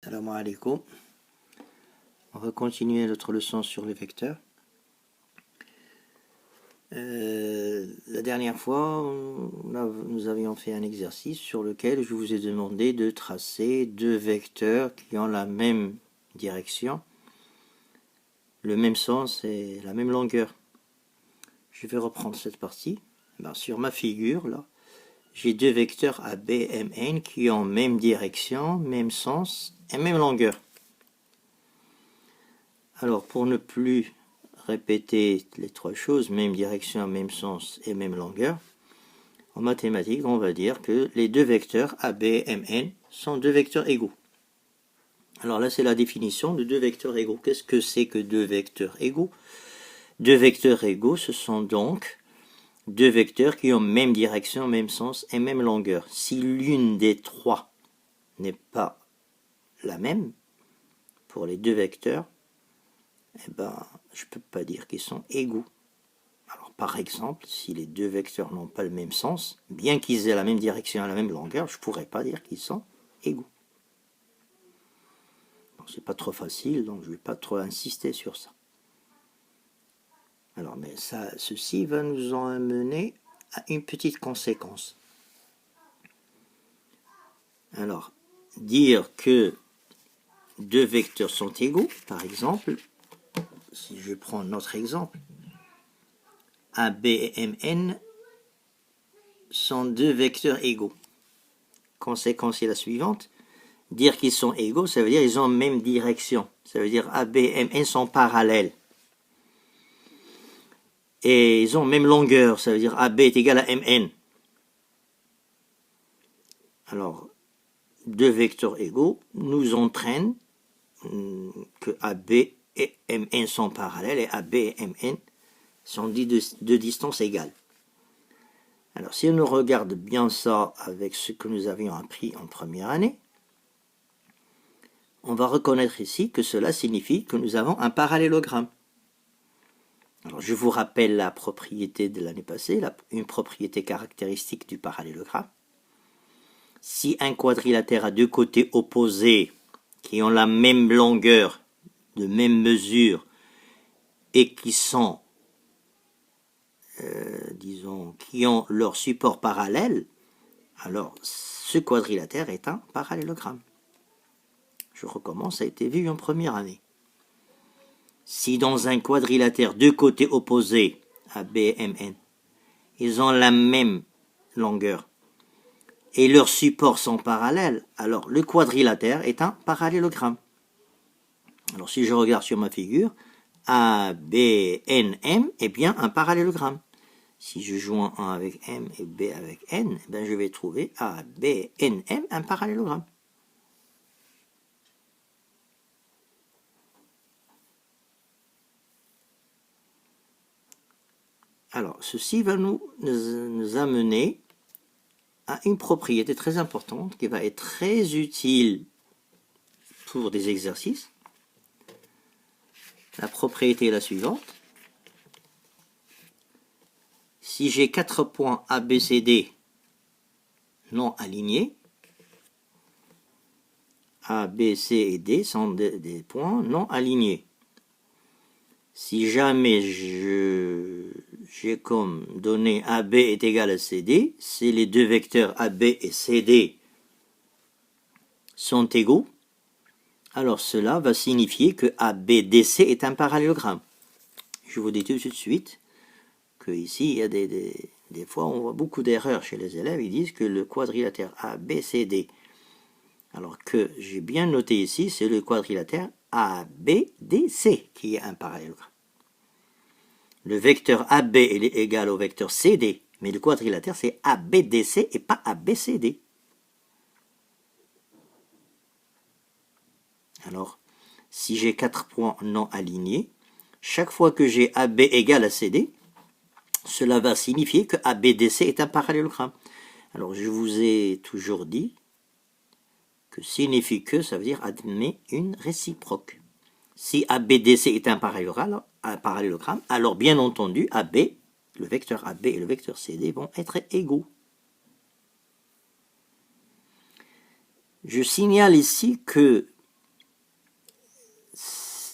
Salam alaikum. On va continuer notre leçon sur les vecteurs. La dernière fois, nous avions fait un exercice sur lequel je vous ai demandé de tracer deux vecteurs qui ont la même direction, le même sens et la même longueur. Je vais reprendre cette partie. Sur ma figure, là, j'ai deux vecteurs AB, MN qui ont même direction, même sens et même longueur. Alors, pour ne plus répéter les trois choses, même direction, même sens et même longueur, en mathématiques, on va dire que les deux vecteurs AB et MN sont deux vecteurs égaux. Alors là, c'est la définition de deux vecteurs égaux. Qu'est-ce que c'est que deux vecteurs égaux? Deux vecteurs égaux, ce sont donc deux vecteurs qui ont même direction, même sens et même longueur. Si l'une des trois n'est pas la même pour les deux vecteurs, je ne peux pas dire qu'ils sont égaux. Alors, par exemple, si les deux vecteurs n'ont pas le même sens, bien qu'ils aient la même direction et la même longueur, je ne pourrais pas dire qu'ils sont égaux. Bon, c'est pas trop facile, donc je ne vais pas trop insister sur ça. Alors, mais ceci va nous en amener à une petite conséquence. Alors, dire que deux vecteurs sont égaux, par exemple, si je prends notre exemple, AB et MN sont deux vecteurs égaux. Conséquence est la suivante. Dire qu'ils sont égaux, ça veut dire qu'ils ont la même direction. Ça veut dire AB et MN sont parallèles. Et ils ont même longueur, ça veut dire AB est égal à MN. Alors, deux vecteurs égaux nous entraînent que AB et MN sont parallèles et AB et MN sont de distance égale. Alors, si on regarde bien ça avec ce que nous avions appris en première année, on va reconnaître ici que cela signifie que nous avons un parallélogramme. Alors, je vous rappelle la propriété de l'année passée, une propriété caractéristique du parallélogramme. Si un quadrilatère a deux côtés opposés qui ont la même longueur, de même mesure, et qui sont, qui ont leur support parallèle, alors ce quadrilatère est un parallélogramme. Je recommence, ça a été vu en première année. Si dans un quadrilatère, deux côtés opposés, AB et MN, ils ont la même longueur et leurs supports sont parallèles, alors le quadrilatère est un parallélogramme. Alors si je regarde sur ma figure, ABNM est bien un parallélogramme. Si je joins 1 avec M et B avec N, je vais trouver ABNM un parallélogramme. Alors, ceci va nous amener à une propriété très importante qui va être très utile pour des exercices. La propriété est la suivante. Si j'ai 4 points A, B, C, D non alignés, A, B, C et D sont des points non alignés. Si jamais j'ai comme donné AB est égal à CD, si les deux vecteurs AB et CD sont égaux, alors cela va signifier que ABDC est un parallélogramme. Je vous dis tout de suite que ici, il y a des fois, on voit beaucoup d'erreurs chez les élèves. Ils disent que le quadrilatère ABCD, alors que j'ai bien noté ici, c'est le quadrilatère ABDC qui est un parallélogramme. Le vecteur AB est égal au vecteur CD, mais le quadrilatère c'est ABDC et pas ABCD. Alors, si j'ai 4 points non alignés, chaque fois que j'ai AB égal à CD, cela va signifier que ABDC est un parallélogramme. Alors, je vous ai toujours dit que signifie que, ça veut dire admet une réciproque. Si ABDC est un parallélogramme, alors bien entendu, AB, le vecteur AB et le vecteur CD vont être égaux. Je signale ici que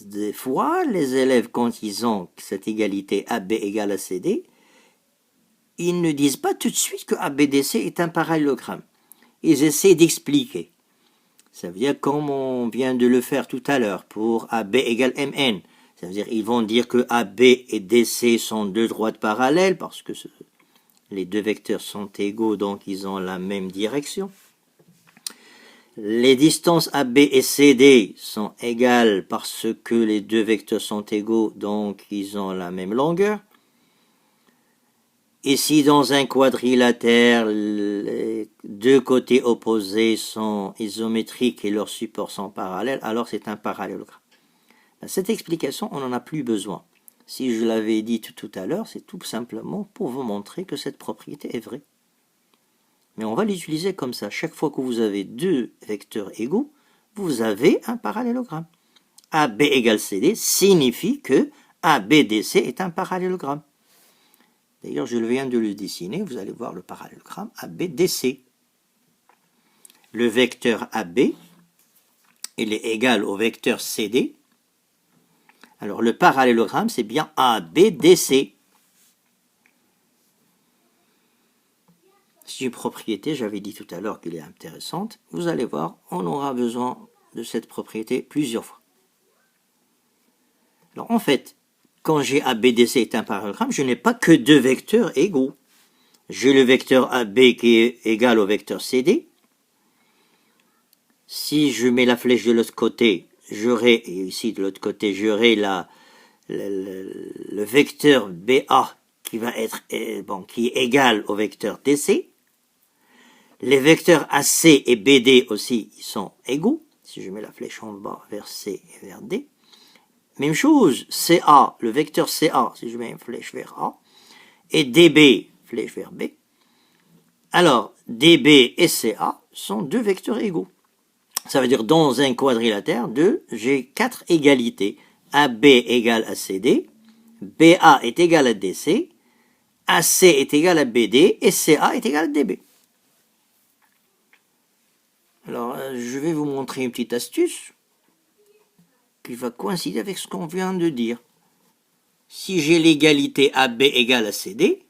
des fois, les élèves, quand ils ont cette égalité AB égale à CD, ils ne disent pas tout de suite que ABDC est un parallélogramme. Ils essaient d'expliquer. Ça veut dire comme on vient de le faire tout à l'heure pour AB égale MN. Ça veut dire ils vont dire que AB et DC sont deux droites parallèles parce que les deux vecteurs sont égaux, donc ils ont la même direction. Les distances AB et CD sont égales parce que les deux vecteurs sont égaux, donc ils ont la même longueur. Et si dans un quadrilatère, les deux côtés opposés sont isométriques et leurs supports sont parallèles, alors c'est un parallélogramme. Cette explication, on n'en a plus besoin. Si je l'avais dit tout à l'heure, c'est tout simplement pour vous montrer que cette propriété est vraie. Mais on va l'utiliser comme ça. Chaque fois que vous avez deux vecteurs égaux, vous avez un parallélogramme. AB égale CD signifie que ABDC est un parallélogramme. D'ailleurs, je viens de le dessiner. Vous allez voir le parallélogramme ABDC. Le vecteur AB, il est égal au vecteur CD. Alors, le parallélogramme, c'est bien ABDC. C'est une propriété, j'avais dit tout à l'heure qu'elle est intéressante. Vous allez voir, on aura besoin de cette propriété plusieurs fois. Alors, en fait, quand j'ai ABDC est un parallélogramme, je n'ai pas que deux vecteurs égaux. J'ai le vecteur AB qui est égal au vecteur CD. Si je mets la flèche de l'autre côté, j'aurai, et ici de l'autre côté, j'aurai le vecteur BA qui va être, qui est égal au vecteur DC. Les vecteurs AC et BD aussi, ils sont égaux. Si je mets la flèche en bas vers C et vers D. Même chose, CA, le vecteur CA, si je mets une flèche vers A, et DB, flèche vers B. Alors, DB et CA sont deux vecteurs égaux. Ça veut dire dans un quadrilatère, j'ai quatre égalités. AB égale à CD, BA est égal à DC, AC est égal à BD et CA est égal à DB. Alors, je vais vous montrer une petite astuce qui va coïncider avec ce qu'on vient de dire. Si j'ai l'égalité AB égale à CD,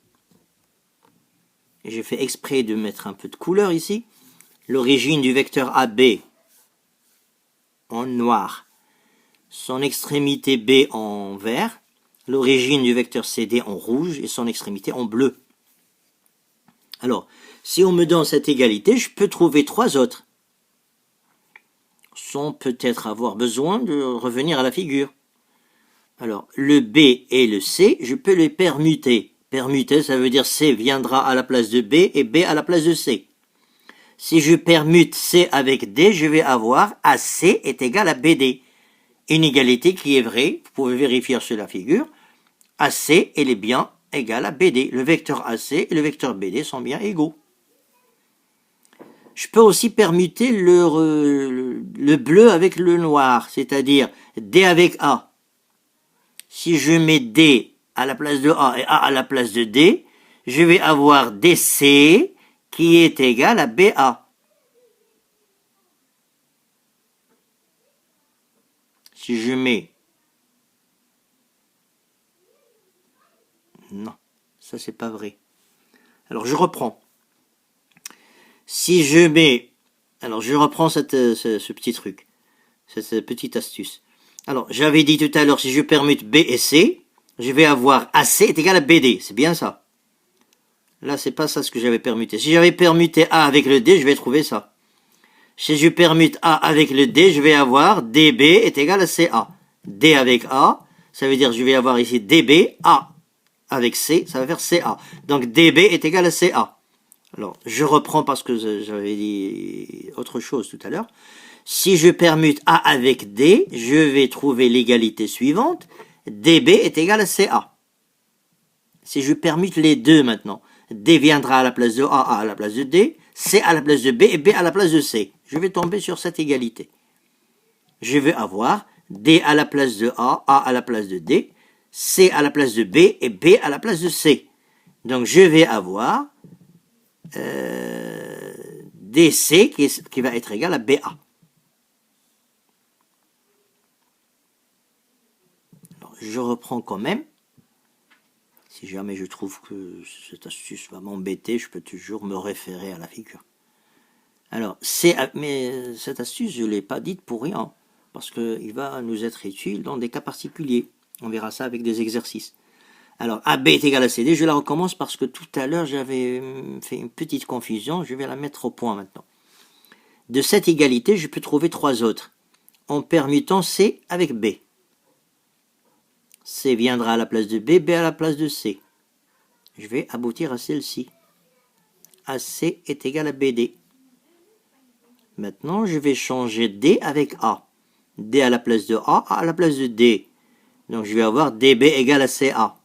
et j'ai fait exprès de mettre un peu de couleur ici, l'origine du vecteur AB en noir, son extrémité B en vert, l'origine du vecteur CD en rouge et son extrémité en bleu. Alors, si on me donne cette égalité, je peux trouver trois autres, sans peut-être avoir besoin de revenir à la figure. Alors, le B et le C, je peux les permuter. Permuter, ça veut dire C viendra à la place de B et B à la place de C. Si je permute C avec D, je vais avoir AC est égal à BD. Une égalité qui est vraie, vous pouvez vérifier sur la figure. AC, elle est bien égale à BD. Le vecteur AC et le vecteur BD sont bien égaux. Je peux aussi permuter le bleu avec le noir, c'est-à-dire D avec A. Si je mets D à la place de A et A à la place de D, je vais avoir DC qui est égal à BA. Si je mets... Non, ça c'est pas vrai. Alors je reprends. Si je mets... Alors je reprends ce petit truc, cette petite astuce. Alors j'avais dit tout à l'heure, si je permute B et C, je vais avoir AC est égal à BD, c'est bien ça. Là c'est pas ça ce que j'avais permuté. Si j'avais permuté A avec le D, je vais trouver ça. Si je permute A avec le D, je vais avoir DB est égal à CA. D avec A, ça veut dire je vais avoir ici DB, A avec C, ça va faire CA. Donc DB est égal à CA. Alors, je reprends parce que j'avais dit autre chose tout à l'heure. Si je permute A avec D, je vais trouver l'égalité suivante. DB est égal à CA. Si je permute les deux maintenant, D viendra à la place de A à la place de D, C à la place de B et B à la place de C. Je vais tomber sur cette égalité. Je vais avoir D à la place de A à la place de D, C à la place de B et B à la place de C. Donc je vais avoir DC qui va être égal à BA. je reprends quand même. Si jamais je trouve que cette astuce va m'embêter, je peux toujours me référer à la figure. Alors, mais cette astuce, je ne l'ai pas dite pour rien, parce qu'il va nous être utile dans des cas particuliers. On verra ça avec des exercices. Alors, AB est égal à CD, je la recommence parce que tout à l'heure, j'avais fait une petite confusion, je vais la mettre au point maintenant. De cette égalité, je peux trouver trois autres, en permutant C avec B. C viendra à la place de B, B à la place de C. Je vais aboutir à celle-ci. AC est égal à BD. Maintenant, je vais changer D avec A. D à la place de A à la place de D. Donc, je vais avoir DB égale à CA.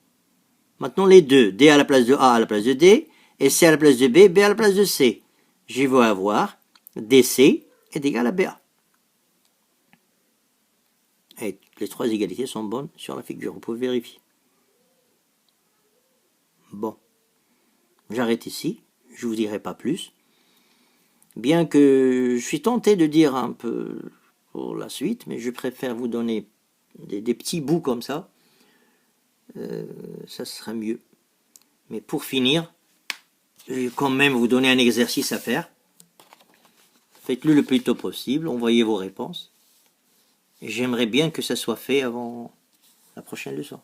Maintenant, les deux. D à la place de A à la place de D. Et C à la place de B, B à la place de C. Je vais avoir DC est égal à BA. Et les trois égalités sont bonnes sur la figure. Vous pouvez vérifier. Bon. J'arrête ici. Je ne vous dirai pas plus. Bien que je suis tenté de dire un peu pour la suite, mais je préfère vous donner des petits bouts comme ça. Ça serait mieux. Mais pour finir, je vais quand même vous donner un exercice à faire. Faites-le le plus tôt possible, envoyez vos réponses. Et j'aimerais bien que ça soit fait avant la prochaine leçon.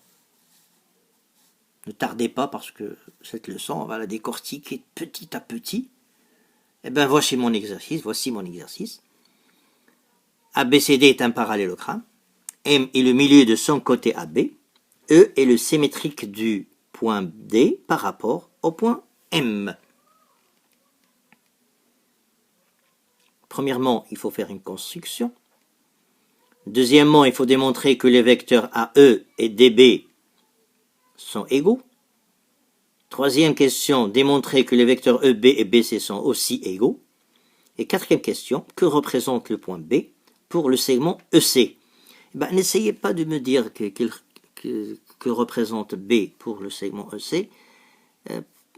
Ne tardez pas parce que cette leçon, on va la décortiquer petit à petit. Eh bien, voici mon exercice. ABCD est un parallélogramme. M est le milieu de son côté AB. E est le symétrique du point D par rapport au point M. Premièrement, il faut faire une construction. Deuxièmement, il faut démontrer que les vecteurs AE et DB sont égaux. Troisième question, démontrer que les vecteurs EB et BC sont aussi égaux. Et quatrième question, que représente le point B pour le segment EC? N'essayez pas de me dire que représente B pour le segment EC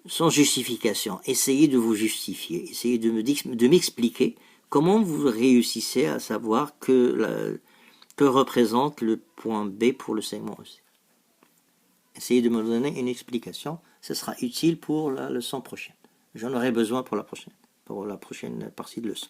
sans justification. Essayez de vous justifier. Essayez de m'expliquer comment vous réussissez à savoir que représente le point B pour le segment EC. Essayez de me donner une explication. Ce sera utile pour la leçon prochaine. J'en aurai besoin pour la prochaine partie de leçon.